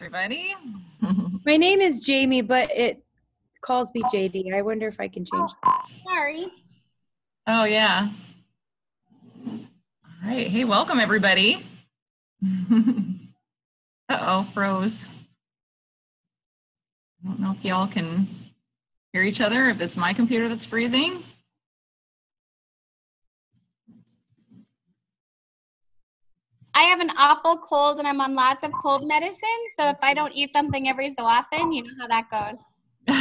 Everybody. My name is Jamie, but it calls me JD. I wonder if I can change that. Sorry. Oh, yeah. All right. Hey, welcome, everybody. Uh-oh, froze. I don't know if y'all can hear each other, if it's my computer that's freezing. I have an awful cold and I'm on lots of cold medicine. So if I don't eat something every so often, you know how that goes.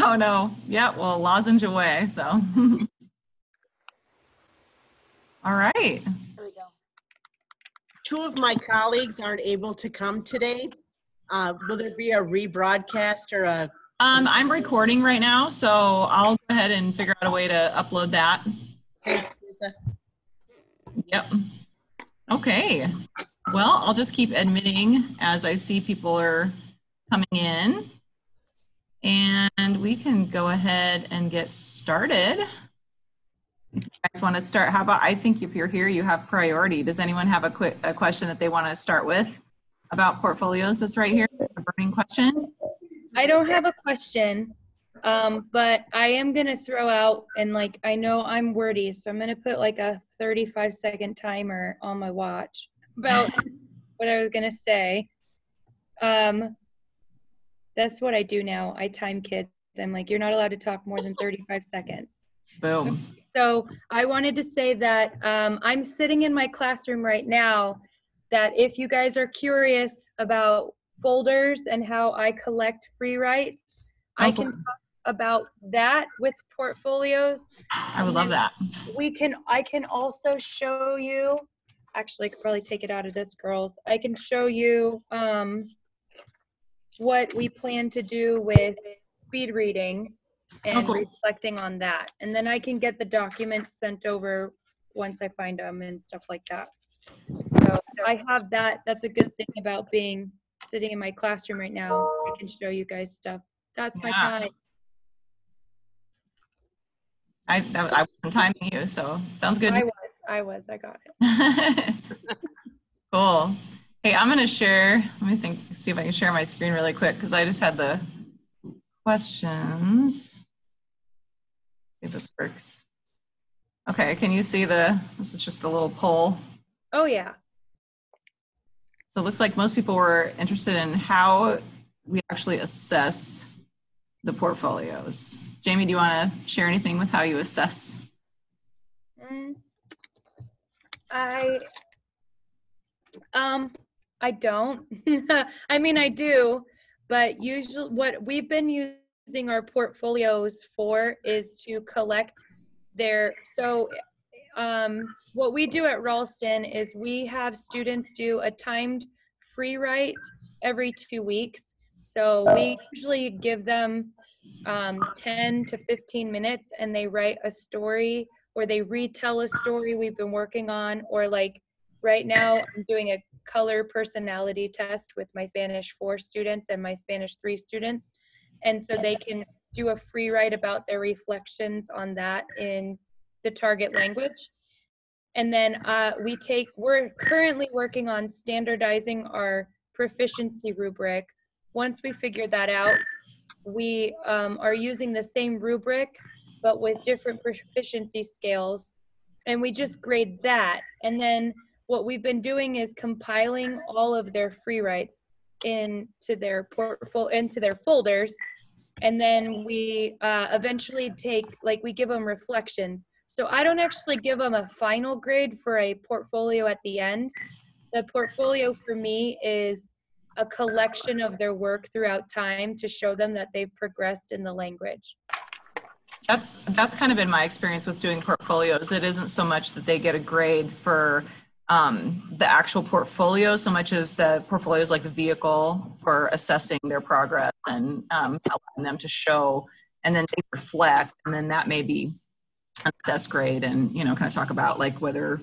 Oh, no. Yeah, well, lozenge away, so. All right. There we go. Two of my colleagues aren't able to come today. Will there be a rebroadcast or a? I'm recording right now, so I'll go ahead and figure out a way to upload that. Thanks, Lisa. Yep. Okay. Well, I'll just keep admitting as I see people are coming in. And we can go ahead and get started. If you guys want to start, how about, I think if you're here, you have priority. Does anyone have a question that they want to start with about portfolios that's right here? A burning question? I don't have a question, but I am going to throw out, and like, I know I'm wordy, so I'm going to put like a 35-second timer on my watch about what I was going to say. That's what I do now. I time kids. I'm like, you're not allowed to talk more than 35 seconds. Boom. So I wanted to say that I'm sitting in my classroom right now, that if you guys are curious about folders and how I collect free writes, I can talk about that with portfolios. I would love that. I can also show you, actually I could probably take it out of this, girls. I can show you what we plan to do with speed reading and reflecting on that. And then I can get the documents sent over once I find them and stuff like that. So I have that. That's a good thing about sitting in my classroom right now. I can show you guys stuff. That's my time. I wasn't timing you, so sounds good. I got it. Cool. Hey, I'm going to share, let me see if I can share my screen really quick because I just had the questions. See if this works. Okay, can you see this is just the little poll. Oh, yeah. So it looks like most people were interested in how we actually assess the portfolios. Jamie, do you want to share anything with how you assess? I don't. I mean, I do, but usually what we've been using our portfolios for is to collect what we do at Ralston is we have students do a timed free write every 2 weeks. So we usually give them 10 to 15 minutes and they write a story or they retell a story we've been working on, or like right now I'm doing a color personality test with my Spanish 4 students and my Spanish 3 students. And so they can do a free write about their reflections on that in the target language. And then we're currently working on standardizing our proficiency rubric. Once we figure that out, we are using the same rubric, but with different proficiency scales. And we just grade that. And then what we've been doing is compiling all of their free writes into their folders. And then we eventually we give them reflections. So I don't actually give them a final grade for a portfolio at the end. The portfolio for me is a collection of their work throughout time to show them that they've progressed in the language. That's kind of been my experience with doing portfolios. It isn't so much that they get a grade for the actual portfolio so much as the portfolio is like the vehicle for assessing their progress and allowing them to show, and then they reflect, and then that may be an assessed grade, and kind of talk about like whether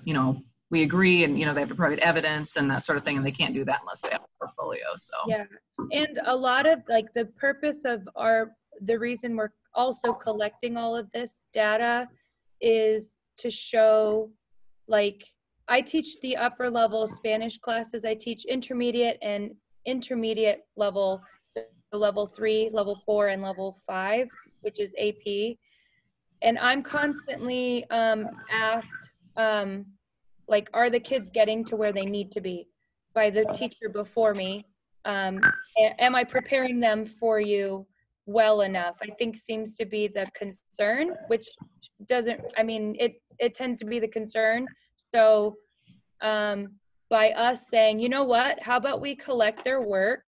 we agree, and they have to provide evidence and that sort of thing, and they can't do that unless they have a portfolio. So yeah, and a lot of like the purpose of the reason we're also collecting all of this data is to show, like, I teach the upper level Spanish classes, I teach intermediate and intermediate level, so level 3, level 4, and level 5, which is AP. And I'm constantly asked, like, are the kids getting to where they need to be by the teacher before me? Am I preparing them for you well enough? I think seems to be the concern, which doesn't, I mean, it tends to be the concern. So by us saying, you know what, how about we collect their work,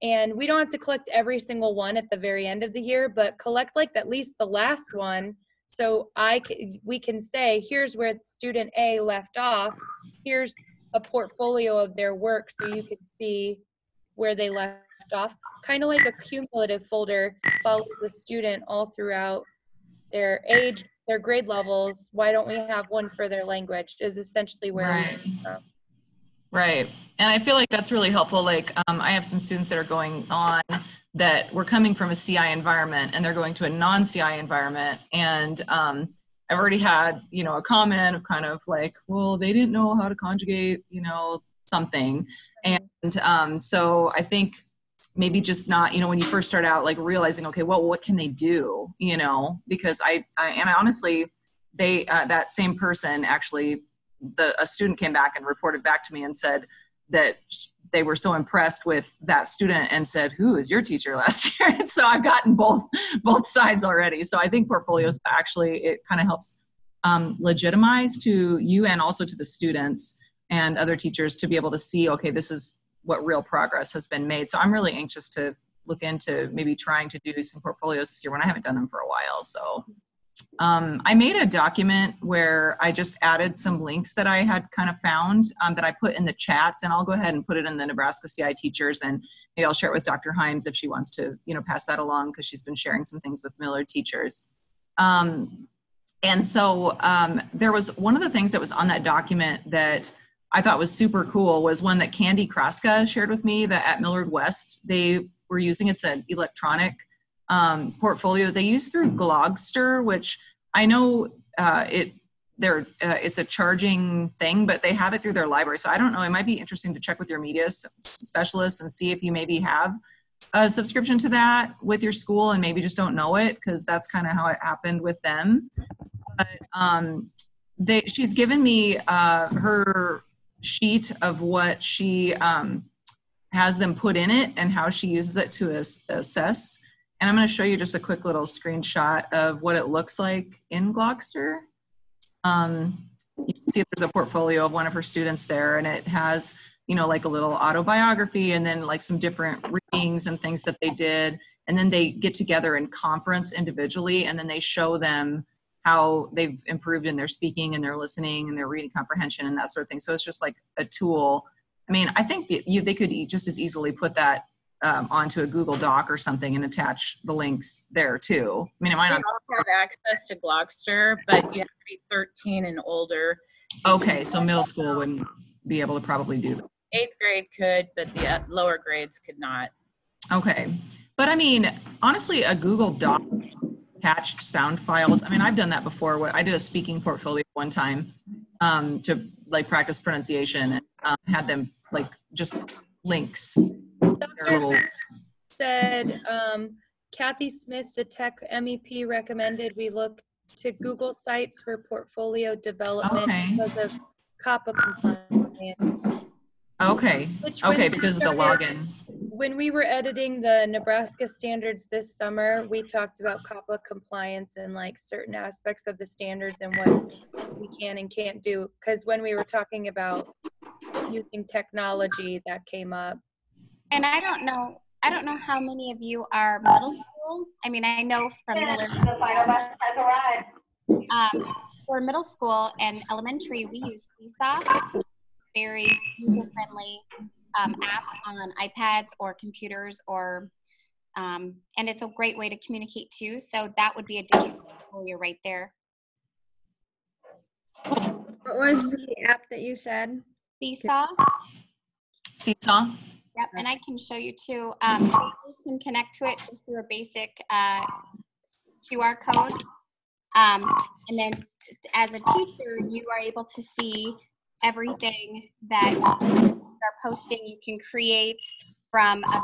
and we don't have to collect every single one at the very end of the year, but collect like at least the last one. So we can say, here's where student A left off. Here's a portfolio of their work so you can see where they left off. Kind of like a cumulative folder follows the student all throughout their age, their grade levels. Why don't we have one for their language is essentially where Right. we come. Right. And I feel like that's really helpful. Like I have some students that are going on that were coming from a CI environment and they're going to a non-CI environment. And I've already had, you know, a comment of kind of like, well, they didn't know how to conjugate, you know, something. And so I think maybe just not, you know, when you first start out, like realizing, okay, well, what can they do, you know, because I honestly, they, that same person actually, a student came back and reported back to me and said that they were so impressed with that student and said, who is your teacher last year? And so I've gotten both sides already. So I think portfolios actually, it kind of helps legitimize to you and also to the students and other teachers to be able to see, okay, this is what real progress has been made. So I'm really anxious to look into maybe trying to do some portfolios this year when I haven't done them for a while. So I made a document where I just added some links that I had kind of found that I put in the chats, and I'll go ahead and put it in the Nebraska CI teachers, and maybe I'll share it with Dr. Himes if she wants to, you know, pass that along, because she's been sharing some things with Millard teachers. And so there was one of the things that was on that document that I thought was super cool was one that Candy Kraska shared with me that at Millard West, they were using. It's an electronic portfolio they use through Glogster, which I know it's a charging thing, but they have it through their library. So I don't know, it might be interesting to check with your media specialists and see if you maybe have a subscription to that with your school and maybe just don't know it, because that's kind of how it happened with them. But she's given me her sheet of what she has them put in it and how she uses it to assess. And I'm going to show you just a quick little screenshot of what it looks like in Glogster. You can see there's a portfolio of one of her students there, and it has, you know, like a little autobiography and then like some different readings and things that they did. And then they get together in conference individually, and then they show them how they've improved in their speaking and their listening and their reading comprehension and that sort of thing. So it's just like a tool. I mean, I think they could just as easily put that onto a Google Doc or something and attach the links there too. I mean, it might not have access to Glogster, but you have to be 13 and older. Okay, so middle school wouldn't be able to probably do that. 8th grade could, but the lower grades could not. Okay, but I mean, honestly, a Google Doc attached sound files. I mean, I've done that before. I did a speaking portfolio one time to like practice pronunciation, and had them like just links. Little... Said Kathy Smith, the tech MEP, recommended we look to Google Sites for portfolio development because of COPPA compliance. Okay. Okay, because of the login. When we were editing the Nebraska standards this summer, we talked about COPPA compliance and like certain aspects of the standards and what we can and can't do. Because when we were talking about using technology, that came up. And I don't know how many of you are middle school. I mean, I know from Millard. The final bus has arrived. For middle school and elementary, we use Seesaw, very user-friendly app on iPads or computers, or and it's a great way to communicate too. So that would be a digital portfolio right there. What was the app that you said? Seesaw. Seesaw. Yep, and I can show you too. You can connect to it just through a basic QR code. And then as a teacher, you are able to see everything that you are posting. You can create from a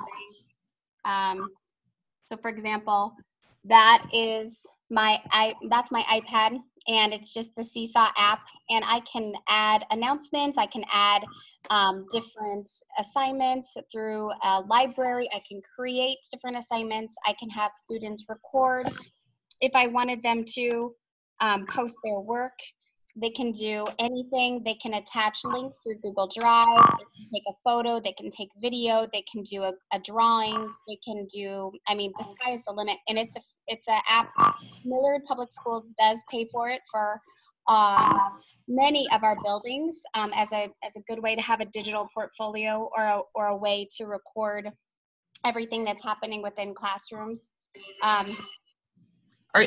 bank. So for example, that is that's my iPad, and it's just the Seesaw app, and I can add announcements, I can add different assignments through a library, I can create different assignments, I can have students record if I wanted them to post their work. They can do anything. They can attach links through Google Drive. They can take a photo. They can take video. They can do a drawing. They can do, I mean, the sky is the limit. And it's an app. Millard Public Schools does pay for it for many of our buildings as a good way to have a digital portfolio or a way to record everything that's happening within classrooms.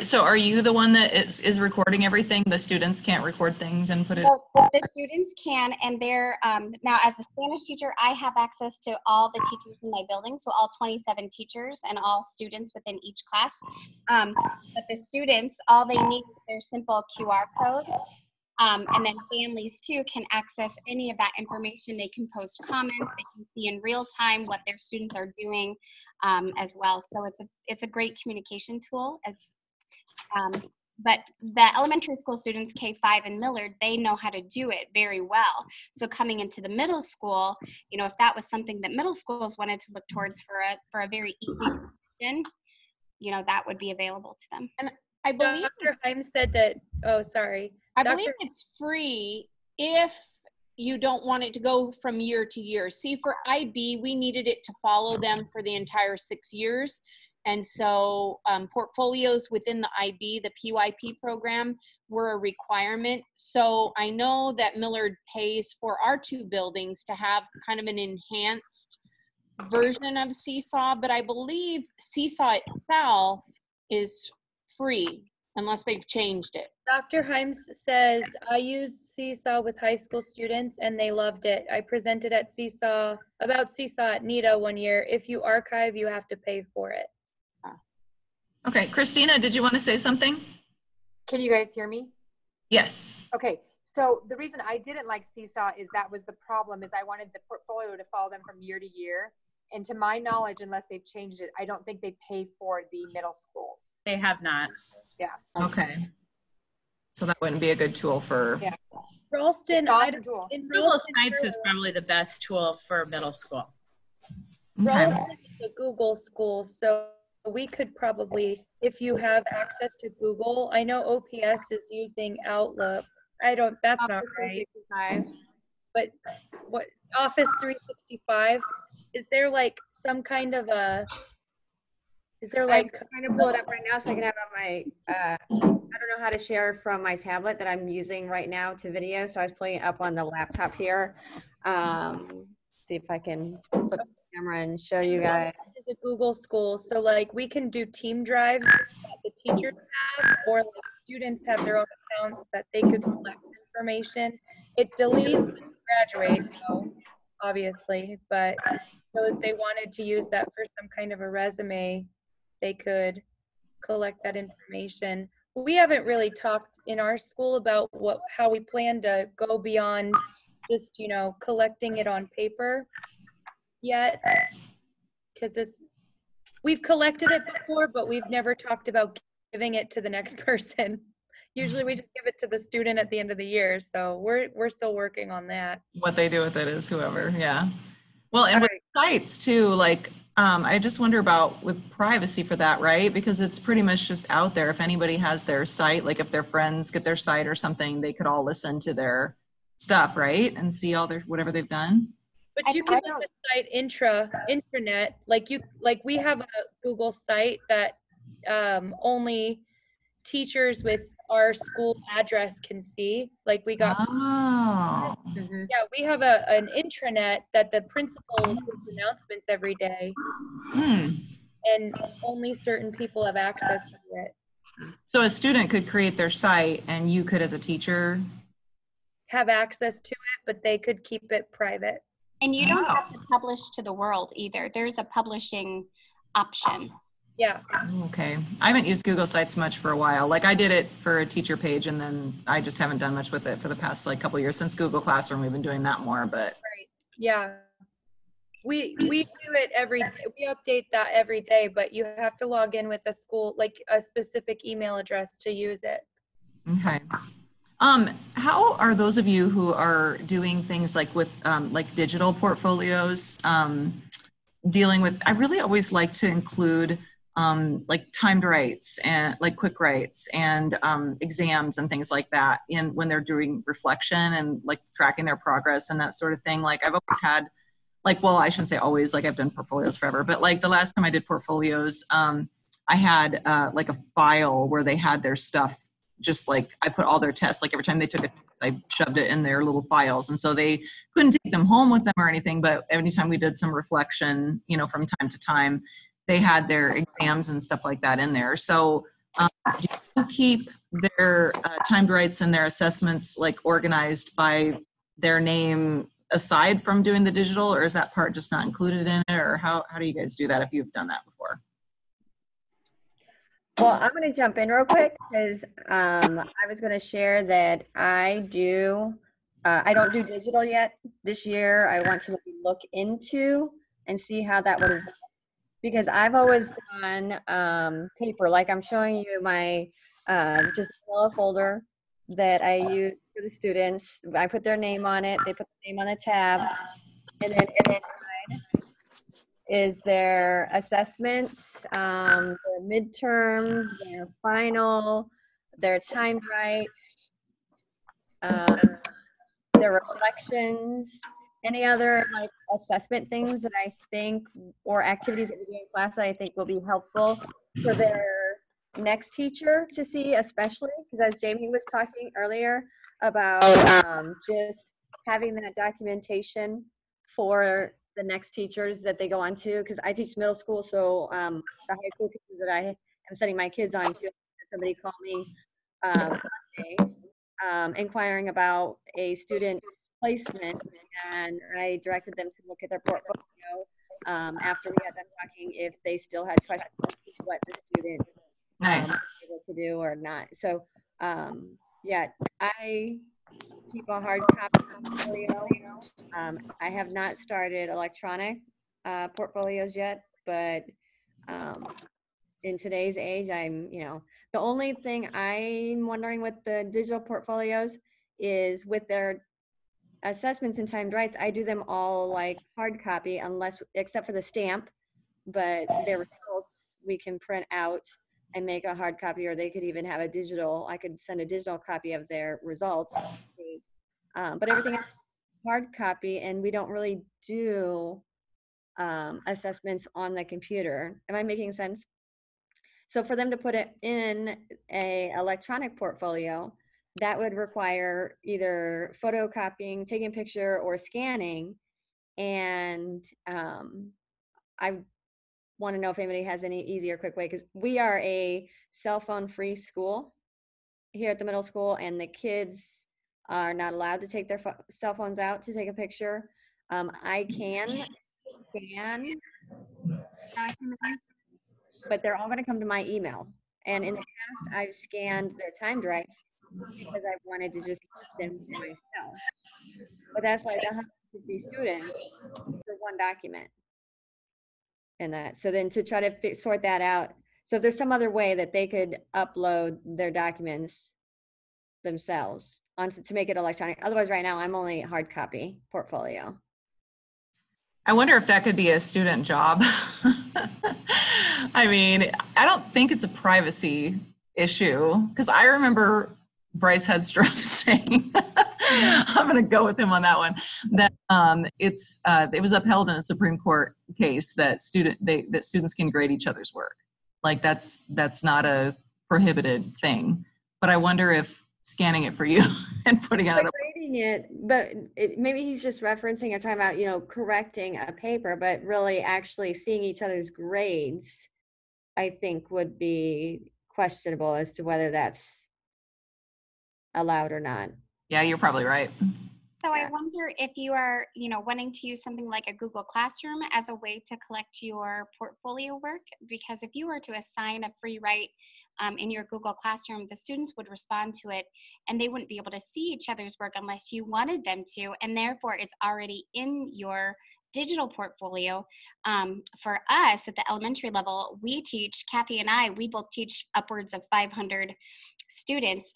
So are you the one that is recording everything? The students can't record things and put it? Well, the students can, and they're, now as a Spanish teacher, I have access to all the teachers in my building, so all 27 teachers and all students within each class. But the students, all they need is their simple QR code. And then families too can access any of that information. They can post comments, they can see in real time what their students are doing as well. So it's a great communication tool. But the elementary school students, K-5 and Millard, they know how to do it very well. So coming into the middle school, you know, if that was something that middle schools wanted to look towards for a very easy transition, you know, that would be available to them. And I believe Dr. Heim said that, oh, sorry. I believe it's free if you don't want it to go from year to year. See, for IB, we needed it to follow them for the entire 6 years. And so portfolios within the IB, the PYP program, were a requirement. So I know that Millard pays for our 2 buildings to have kind of an enhanced version of Seesaw, but I believe Seesaw itself is free unless they've changed it. Dr. Himes says, I used Seesaw with high school students and they loved it. I presented at Seesaw, about Seesaw at NITA one year. If you archive, you have to pay for it. Okay, Christina, did you want to say something? Can you guys hear me? Yes. Okay, so the reason I didn't like Seesaw is that was the problem, is I wanted the portfolio to follow them from year to year. And to my knowledge, unless they've changed it, I don't think they pay for the middle schools. They have not. Yeah. Okay. So that wouldn't be a good tool for. Yeah. Ralston, Google Sites is probably the best tool for middle school. Okay. Ralston is a Google school, so we could probably, if you have access to Google, I know OPS is using Outlook. That's not right. But what, Office 365, is there like some kind of a, is there like? I'm trying to pull it up right now so I can have it on my, I don't know how to share from my tablet that I'm using right now to video. So I was pulling it up on the laptop here. See if I can put the camera and show you guys. It's a Google school, so like we can do team drives that the teachers have, or like students have their own accounts that they could collect information. It deletes when you graduate, so obviously, but so if they wanted to use that for some kind of a resume, they could collect that information. We haven't really talked in our school about how we plan to go beyond just, you know, collecting it on paper yet, because we've collected it before, but we've never talked about giving it to the next person. Usually we just give it to the student at the end of the year, so we're still working on that. What they do with it is whoever, yeah. Well, and with sites too, like I just wonder about with privacy for that, right? Because it's pretty much just out there. If anybody has their site, like if their friends get their site or something, they could all listen to their stuff, right? And see all their whatever they've done. But you can make a site intranet, like we have a Google site that only teachers with our school address can see. Like we got, Oh. yeah, we have an intranet that the principal gives announcements every day, and only certain people have access to it. So a student could create their site and you could, as a teacher, have access to it, but they could keep it private. And you don't have to publish to the world either. There's a publishing option. Yeah. Okay. I haven't used Google Sites much for a while. Like I did it for a teacher page and then I just haven't done much with it for the past like couple years since Google Classroom. We've been doing that more, but. Right. Yeah. We do it every day. We update that every day, but you have to log in with a school, like a specific email address to use it. Okay. How are those of you who are doing things like with like digital portfolios dealing with? I really always like to include like timed writes and like quick writes and exams and things like that in when they're doing reflection and like tracking their progress and that sort of thing. Like I've always had like, well, I shouldn't say always, like I've done portfolios forever, but like the last time I did portfolios, I had like a file where they had their stuff, just like I put all their tests, like every time they took it, I shoved it in their little files. And so they couldn't take them home with them or anything, but anytime we did some reflection, you know, from time to time, they had their exams and stuff like that in there. So do you keep their timed writes and their assessments like organized by their name aside from doing the digital, or is that part just not included in it, or how do you guys do that if you've done that before? Well, I'm going to jump in real quick because I was going to share that I don't do digital yet this year. I want to maybe look into and see how that would work, because I've always done paper. Like I'm showing you my just a yellow folder that I use for the students. I put their name on it. They put the name on the tab, and then inside is their assessments, their midterms, their final, their timed writes, their reflections, any other like assessment things that I think, or activities that we do in class that I think will be helpful for their next teacher to see, especially because as Jamie was talking earlier about just having that documentation for the next teachers that they go on to, because I teach middle school, so the high school teachers that I am sending my kids on to, somebody called me Monday, inquiring about a student's placement, and I directed them to look at their portfolio after we got done talking if they still had questions as to what the student Nice. was able to do or not. So yeah, I keep a hard copy portfolio. I have not started electronic portfolios yet, but in today's age, the only thing I'm wondering with the digital portfolios is with their assessments and timed writes, I do them all like hard copy except for the stamp, but their results we can print out and make a hard copy, or they could even have I could send a digital copy of their results. But everything else hard copy, and we don't really do assessments on the computer. Am I making sense? So for them to put it in a electronic portfolio, that would require either photocopying, taking a picture, or scanning. And I want to know if anybody has any easy or quick way, because we are a cell phone free school here at the middle school, and the kids are not allowed to take their cell phones out to take a picture. I can scan documents, but they're all going to come to my email. And in the past, I've scanned their timed writes because I wanted to just keep them for myself. But that's like 150 students for one document. And that, so then to try to sort that out. So if there's some other way that they could upload their documents themselves to make it electronic. Otherwise, right now, I'm only hard copy portfolio. I wonder if that could be a student job. I mean, I don't think it's a privacy issue, because I remember Bryce Hedstrom saying, I'm going to go with him on that one, that it was upheld in a Supreme Court case that students can grade each other's work. Like that's not a prohibited thing. But I wonder if scanning it for you and putting it on grading it, but maybe he's just referencing or talking about, correcting a paper, but really actually seeing each other's grades, I think would be questionable as to whether that's allowed or not. Yeah, you're probably right. So I wonder if you are, wanting to use something like a Google Classroom as a way to collect your portfolio work, because if you were to assign a free write in your Google Classroom, the students would respond to it and they wouldn't be able to see each other's work unless you wanted them to, and therefore it's already in your digital portfolio, for us at the elementary level, we teach, Kathy and I, we both teach upwards of 500 students.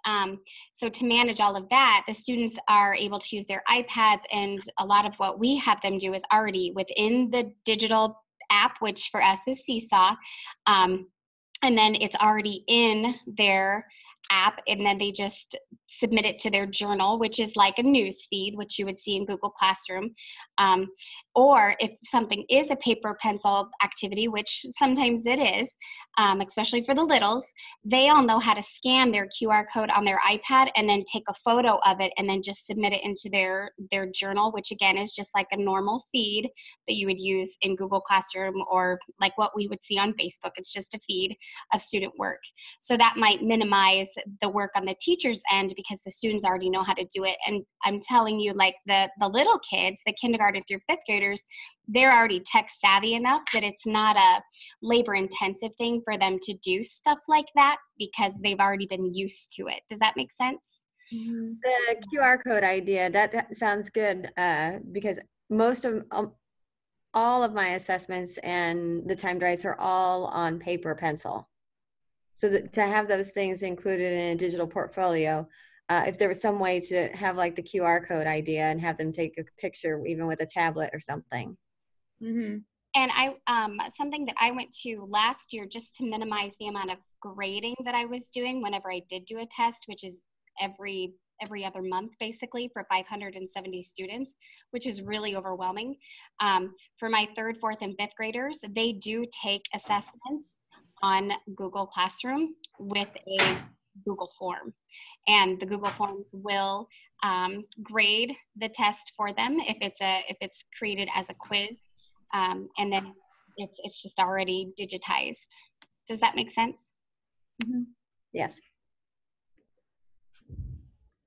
So to manage all of that, the students are able to use their iPads, and a lot of what we have them do is already within the digital app, which for us is Seesaw. And then it's already in their app, and then they just submit it to their journal, which is like a news feed, which you would see in Google Classroom. Or if something is a paper pencil activity, which sometimes it is, especially for the littles, they all know how to scan their QR code on their iPad and then take a photo of it and then just submit it into their journal, which again is just like a normal feed that you would use in Google Classroom, or like what we would see on Facebook. It's just a feed of student work. So that might minimize the work on the teacher's end because the students already know how to do it. And I'm telling you, like the little kids, the kindergarten through fifth graders, they're already tech savvy enough that it's not a labor intensive thing for them to do stuff like that because they've already been used to it. Does that make sense? The QR code idea, that sounds good, because most of all of my assessments and the timed writes are all on paper pencil. So that, to have those things included in a digital portfolio, if there was some way to have like the QR code idea and have them take a picture even with a tablet or something. And I, something that I went to last year just to minimize the amount of grading that I was doing whenever I did do a test, which is every other month basically for 570 students, which is really overwhelming. For my third, fourth, and fifth graders, they do take assessments on Google Classroom with a Google form, and the Google forms will grade the test for them if it's created as a quiz, and then it's just already digitized. Does that make sense? Yes.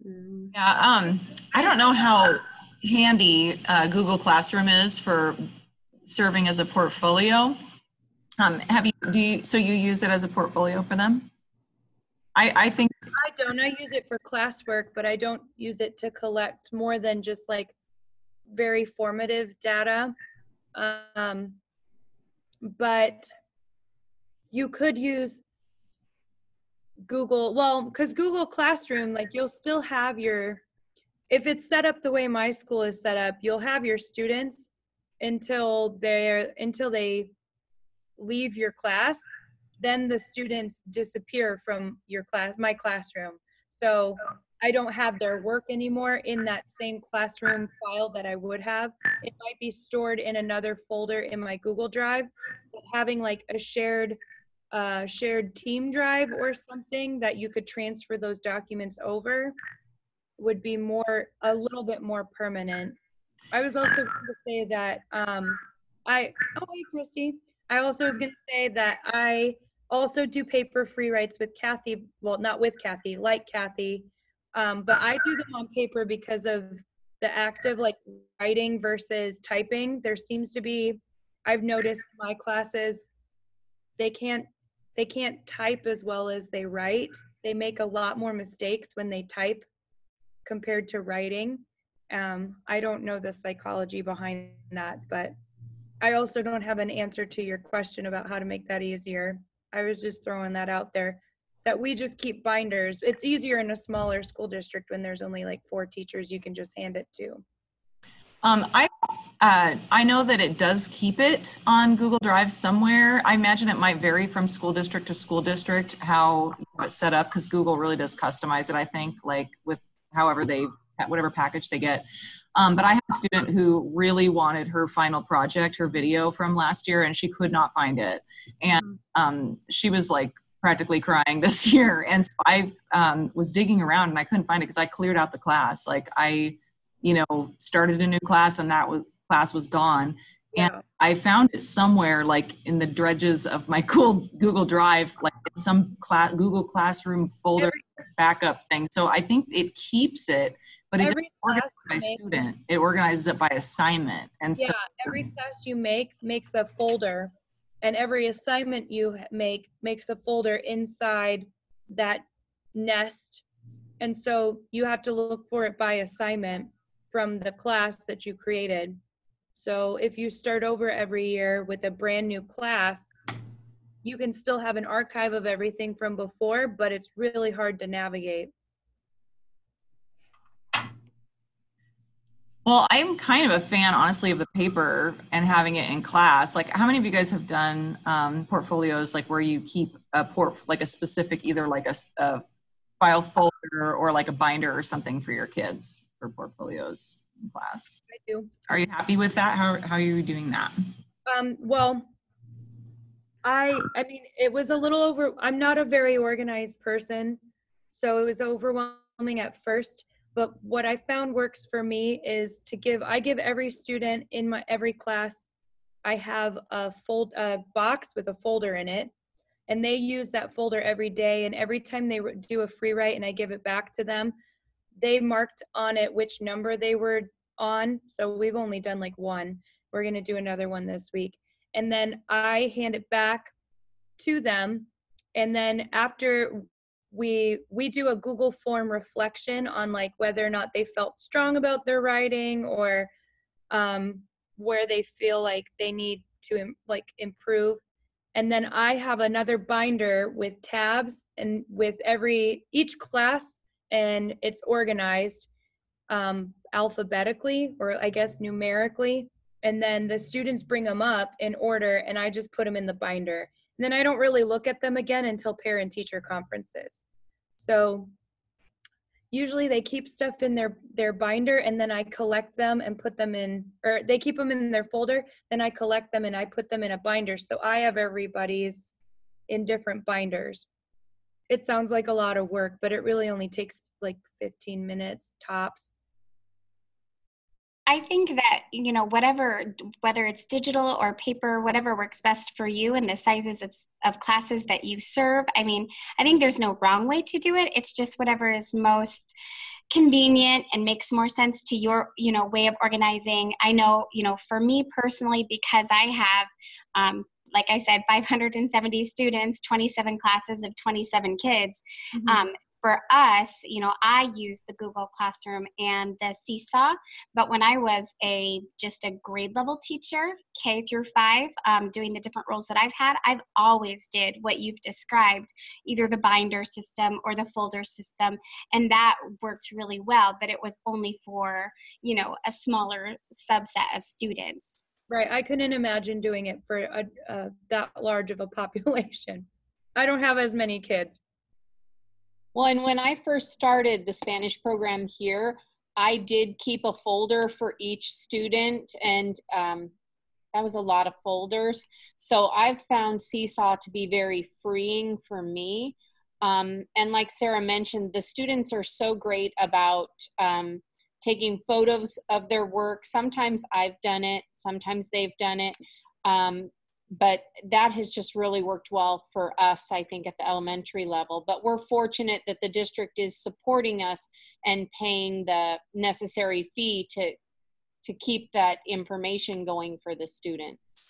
Yeah, I don't know how handy Google Classroom is for serving as a portfolio. So you use it as a portfolio for them? I think I don't. I use it for classwork, but I don't use it to collect more than just like very formative data. But you could use Google, well, because Google Classroom, like you'll still have your, if it's set up the way my school is set up, you'll have your students until they leave your class. Then the students disappear from your class, my classroom. So I don't have their work anymore in that same classroom file that I would have. It might be stored in another folder in my Google Drive, but having like a shared team drive or something that you could transfer those documents over would be a little bit more permanent. I was also going to say that hey Christy. I also was going to say that I also do paper free writes with Kathy. Well, not with Kathy, like Kathy. But I do them on paper because of the act of like writing versus typing. There seems to be, I've noticed my classes, they can't type as well as they write. They make a lot more mistakes when they type compared to writing. I don't know the psychology behind that, but I also don't have an answer to your question about how to make that easier. I was just throwing that out there, that we just keep binders. It's easier in a smaller school district when there's only like 4 teachers you can just hand it to. I know that it does keep it on Google Drive somewhere. I imagine it might vary from school district to school district how it's set up, because Google really does customize it, I think, like with whatever package they get. But I had a student who really wanted her final project, her video from last year, and she could not find it. And she was like practically crying this year. And so I was digging around and I couldn't find it because I cleared out the class. Like I started a new class and class was gone. And I found it somewhere like in the dredges of my Google Drive, like in some Google Classroom folder backup thing. So I think it keeps it, but it doesn't organize by student. It organizes it by assignment. And so every class you makes a folder, and every assignment you make makes a folder inside that nest. And so you have to look for it by assignment from the class that you created. So if you start over every year with a brand new class, you can still have an archive of everything from before, but it's really hard to navigate. Well, I'm kind of a fan, honestly, of the paper and having it in class. Like, how many of you guys have done portfolios, like where you keep like a specific, either like a file folder or like a binder or something for your kids for portfolios in class? I do. Are you happy with that? How are you doing that? Well, I mean, it was a little I'm not a very organized person, so it was overwhelming at first. But what I found works for me is I give every student in every class, I have a box with a folder in it, and they use that folder every day. And every time they do a free write and I give it back to them, they marked on it which number they were on. So we've only done like one. We're going to do another one this week. And then I hand it back to them. And then after we do a Google form reflection on like whether or not they felt strong about their writing, or where they feel like they need to improve. And then I have another binder with tabs and with each class, and it's organized alphabetically, or I guess numerically. And then the students bring them up in order, and I just put them in the binder. And then I don't really look at them again until parent-teacher conferences. So usually they keep stuff in their binder, and then I collect them and put them in, or they keep them in their folder, then I collect them and I put them in a binder. So I have everybody's in different binders. It sounds like a lot of work, but it really only takes like 15 minutes tops. I think that, you know, whether it's digital or paper, whatever works best for you and the sizes of classes that you serve. I mean, I think there's no wrong way to do it. It's just whatever is most convenient and makes more sense to your, you know, way of organizing. I know, you know, for me personally, because I have, like I said, 570 students, 27 classes of 27 kids. Mm-hmm. For us, you know, I use the Google Classroom and the Seesaw, but when I was just a grade level teacher, K through 5, doing the different roles that I've always did what you've described, either the binder system or the folder system, and that worked really well, but it was only for, you know, a smaller subset of students. Right, I couldn't imagine doing it for that large of a population. I don't have as many kids. Well, and when I first started the Spanish program here, I did keep a folder for each student, and that was a lot of folders. So I've found Seesaw to be very freeing for me. And like Sarah mentioned, the students are so great about taking photos of their work. Sometimes I've done it, sometimes they've done it. But that has just really worked well for us, I think, at the elementary level. But we're fortunate that the district is supporting us and paying the necessary fee to keep that information going for the students.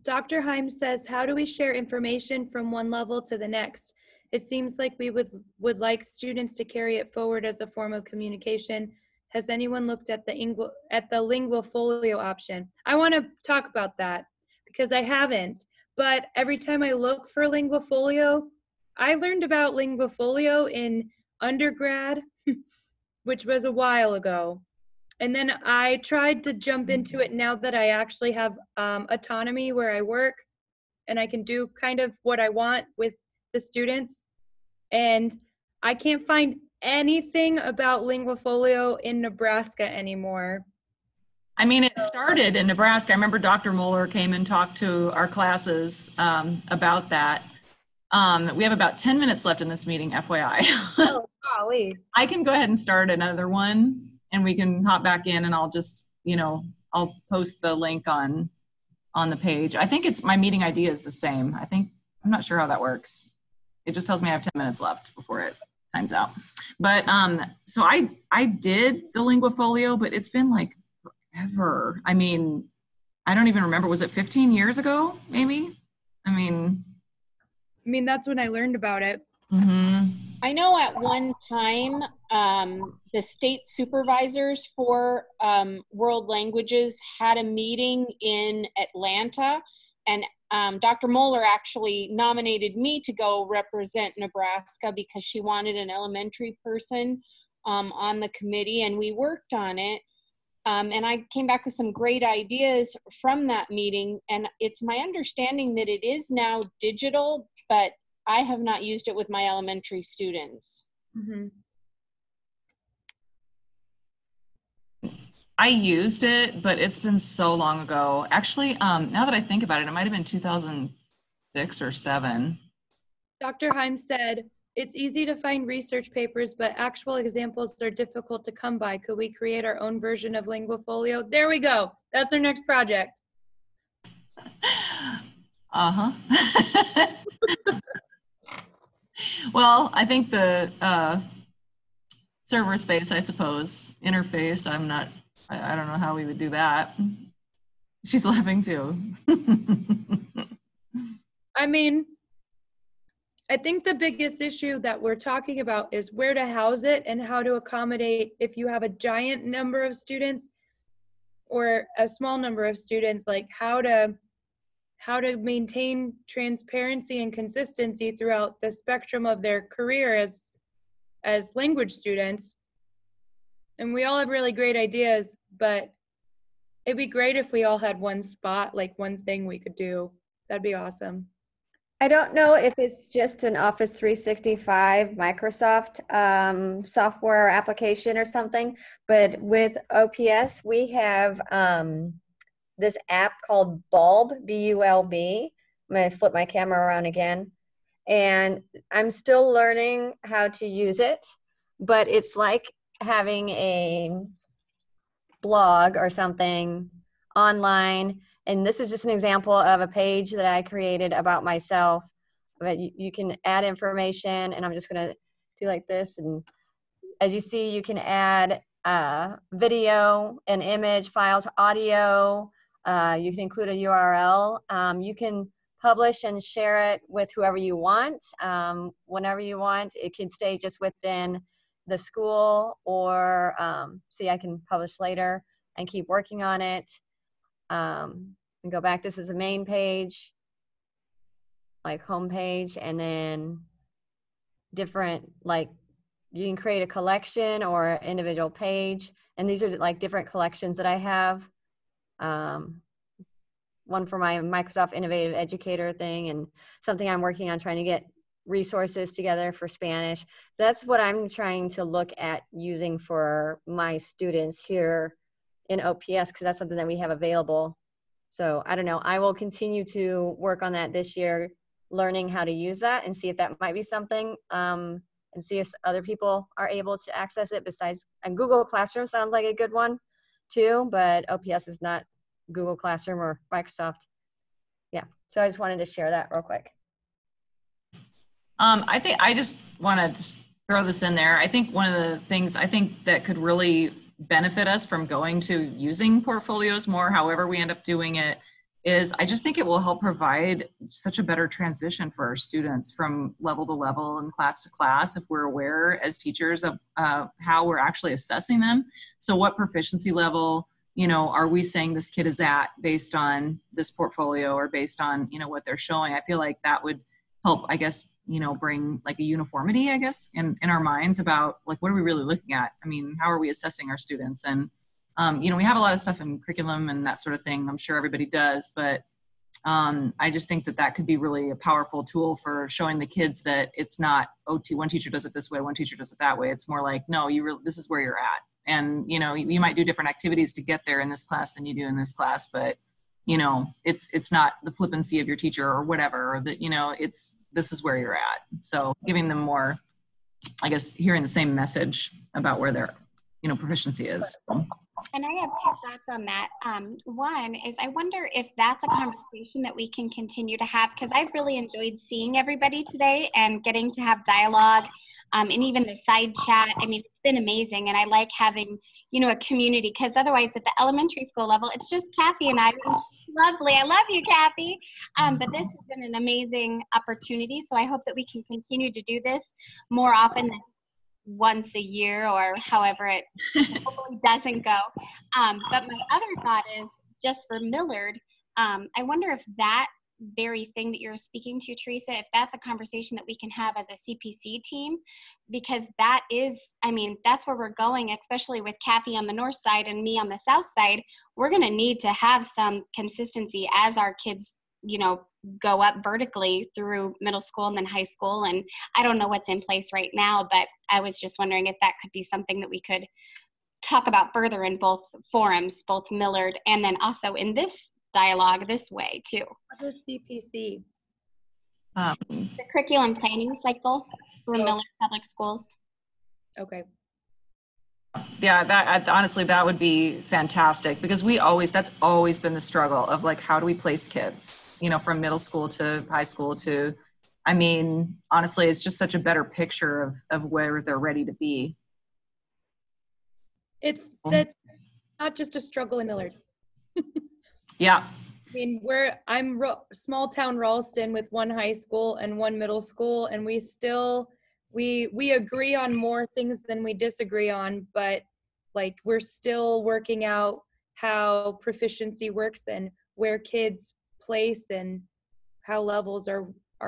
Dr. Heim says, how do we share information from one level to the next? It seems like we would like students to carry it forward as a form of communication. Has anyone looked at the Linguafolio option? I want to talk about that because I haven't, but every time I look for Linguafolio, I learned about Linguafolio in undergrad, which was a while ago. And then I tried to jump into it now that I actually have autonomy where I work and I can do kind of what I want with the students. And I can't find anything about Linguafolio in Nebraska anymore. I mean, it started in Nebraska. I remember Dr. Moeller came and talked to our classes about that. We have about 10 minutes left in this meeting, FYI. Oh, golly. I can go ahead and start another one and we can hop back in, and I'll just, you know, I'll post the link on the page. I think my meeting ID is the same. I'm not sure how that works. It just tells me I have 10 minutes left before it times out. But so I did the Linguafolio, but it's been like forever. I mean, I don't even remember. Was it 15 years ago, maybe? I mean, that's when I learned about it. Mm-hmm. I know at one time, the state supervisors for world languages had a meeting in Atlanta, and Dr. Moeller actually nominated me to go represent Nebraska because she wanted an elementary person on the committee, and we worked on it. And I came back with some great ideas from that meeting, and it's my understanding that it is now digital, but I have not used it with my elementary students. Mm-hmm. I used it, but it's been so long ago. Actually, now that I think about it, it might have been 2006 or 7. Dr. Himes said, it's easy to find research papers, but actual examples are difficult to come by. Could we create our own version of Linguafolio? There we go. That's our next project. Uh-huh. Well, I think the server space, I suppose, interface, I don't know how we would do that. She's laughing too. I mean, I think the biggest issue that we're talking about is where to house it and how to accommodate if you have a giant number of students or a small number of students, like how to maintain transparency and consistency throughout the spectrum of their career as language students. And we all have really great ideas, but it'd be great if we all had one spot, like one thing we could do. That'd be awesome. I don't know if it's just an Office 365 Microsoft software application or something, but with OPS, we have this app called Bulb, B-U-L-B. I'm going to flip my camera around again. And I'm still learning how to use it, but it's like having a blog or something online. And this is just an example of a page that I created about myself. But you can add information, and I'm just going to do like this. And as you see, you can add video and image files, audio. You can include a URL. You can publish and share it with whoever you want, whenever you want. It can stay just within the school, or see, I can publish later and keep working on it. And go back. This is the main page, like home page, and then different, like you can create a collection or an individual page. And these are like different collections that I have. One for my Microsoft Innovative Educator thing, and something I'm working on trying to get resources together for Spanish. That's what I'm trying to look at using for my students here in OPS, because that's something that we have available. So I don't know, I will continue to work on that this year, learning how to use that and see if that might be something, and see if other people are able to access it besides, and Google Classroom sounds like a good one too, but OPS is not Google Classroom or Microsoft. Yeah, so I just wanted to share that real quick. I think I just want to just throw this in there. I think one of the things I think that could really benefit us from going to using portfolios more, however we end up doing it, is I just think it will help provide such a better transition for our students from level to level and class to class, if we're aware as teachers of how we're actually assessing them. So what proficiency level, you know, are we saying this kid is at based on this portfolio or based on, you know, what they're showing? I feel like that would help, I guess, you know, bring like a uniformity, I guess, in our minds about like, what are we really looking at? I mean, how are we assessing our students? And, you know, we have a lot of stuff in curriculum and that sort of thing. I'm sure everybody does, but I just think that that could be really a powerful tool for showing the kids that it's not, oh, one teacher does it this way, one teacher does it that way. It's more like, no, this is where you're at. And, you know, you might do different activities to get there in this class than you do in this class, but, you know, it's not the flippancy of your teacher or whatever, or that, you know, this is where you're at. So giving them more, I guess, hearing the same message about where their, you know, proficiency is. And I have two thoughts on that. One is I wonder if that's a conversation that we can continue to have, because I've really enjoyed seeing everybody today and getting to have dialogue, and even the side chat. I mean, it's been amazing. And I like having, you know, a community, because otherwise at the elementary school level, it's just Kathy and I. She's lovely. I love you, Kathy. But this has been an amazing opportunity. So I hope that we can continue to do this more often than once a year or however it hopefully doesn't go. But my other thought is just for Millard, I wonder if that very thing that you're speaking to, Teresa, if that's a conversation that we can have as a CPC team, because that is, I mean, that's where we're going, especially with Kathy on the north side and me on the south side. We're going to need to have some consistency as our kids, you know, go up vertically through middle school and then high school. And I don't know what's in place right now, but I was just wondering if that could be something that we could talk about further in both forums, both Millard and then also in this dialogue this way too. What is CPC? The curriculum planning cycle for Millard Public Schools. Okay. Yeah, that honestly, that would be fantastic, because that's always been the struggle of like, how do we place kids, you know, from middle school to high school to, I mean, honestly, it's just such a better picture of where they're ready to be. It's that's not just a struggle in Millard. Yeah. I mean, I'm small town Ralston with one high school and one middle school, and we still, we agree on more things than we disagree on, but like we're still working out how proficiency works and where kids place and how levels are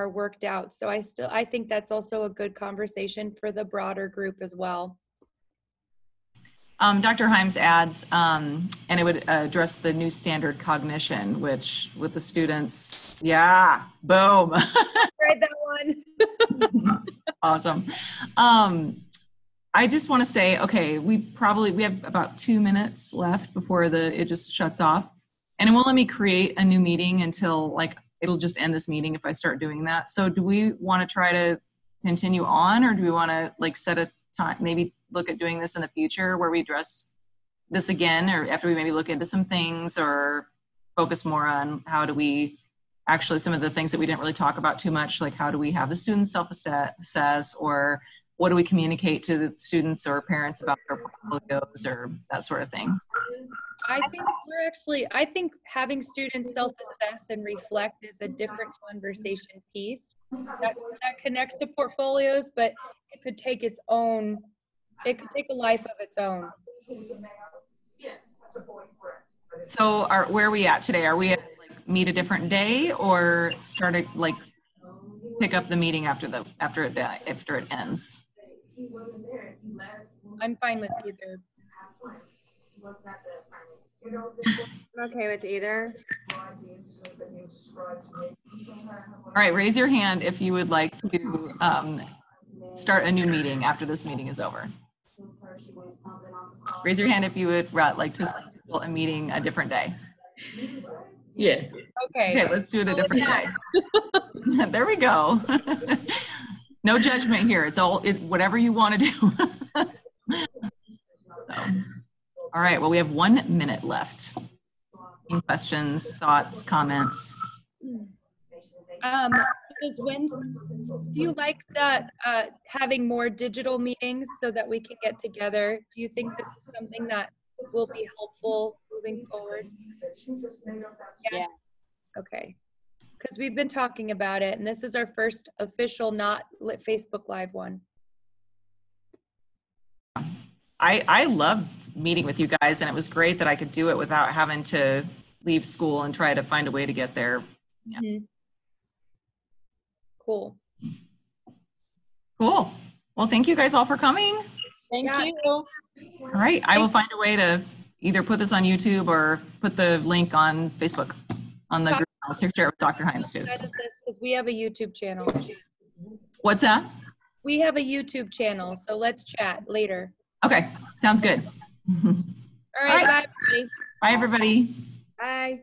worked out. So I think that's also a good conversation for the broader group as well. Dr. Himes adds, and it would address the new standard cognition, which with the students, yeah, boom. Right, that one. Awesome. I just want to say, okay, we have about 2 minutes left before it just shuts off, and it won't let me create a new meeting until like, it'll just end this meeting if I start doing that. So do we want to try to continue on, or do we want to like set a time, maybe look at doing this in the future where we address this again, or after we maybe look into some things or focus more on how do we actually, some of the things that we didn't really talk about too much, like how do we have the students self-assess, or what do we communicate to the students or parents about their portfolios or that sort of thing. I think having students self-assess and reflect is a different conversation piece that connects to portfolios, but it could take a life of its own. So where are we at today? Are we at like meet a different day, or pick up the meeting after it ends? I'm fine with either. I'm okay with either. All right, raise your hand if you would like to start a new meeting after this meeting is over. Raise your hand if you would like to schedule a meeting a different day. Yeah. Okay, let's do it a different day. There we go. No judgment here. It's whatever you want to do. So, all right, well, we have 1 minute left. Any questions, thoughts, comments? Do you like that having more digital meetings so that we can get together? Do you think this is something that will be helpful moving forward? Yes. Okay. Because we've been talking about it, and this is our first official not lit Facebook Live one. I love meeting with you guys, and it was great that I could do it without having to leave school and try to find a way to get there. Yeah. Mm-hmm. Cool. Cool. Well, thank you guys all for coming. Thank you. All right. I will find a way to either put this on YouTube or put the link on Facebook on the group. I'll share it with Dr. Himes too. So. Because we have a YouTube channel. What's that? We have a YouTube channel, so let's chat later. Okay. Sounds good. All right. Bye, everybody. Bye, everybody. Bye.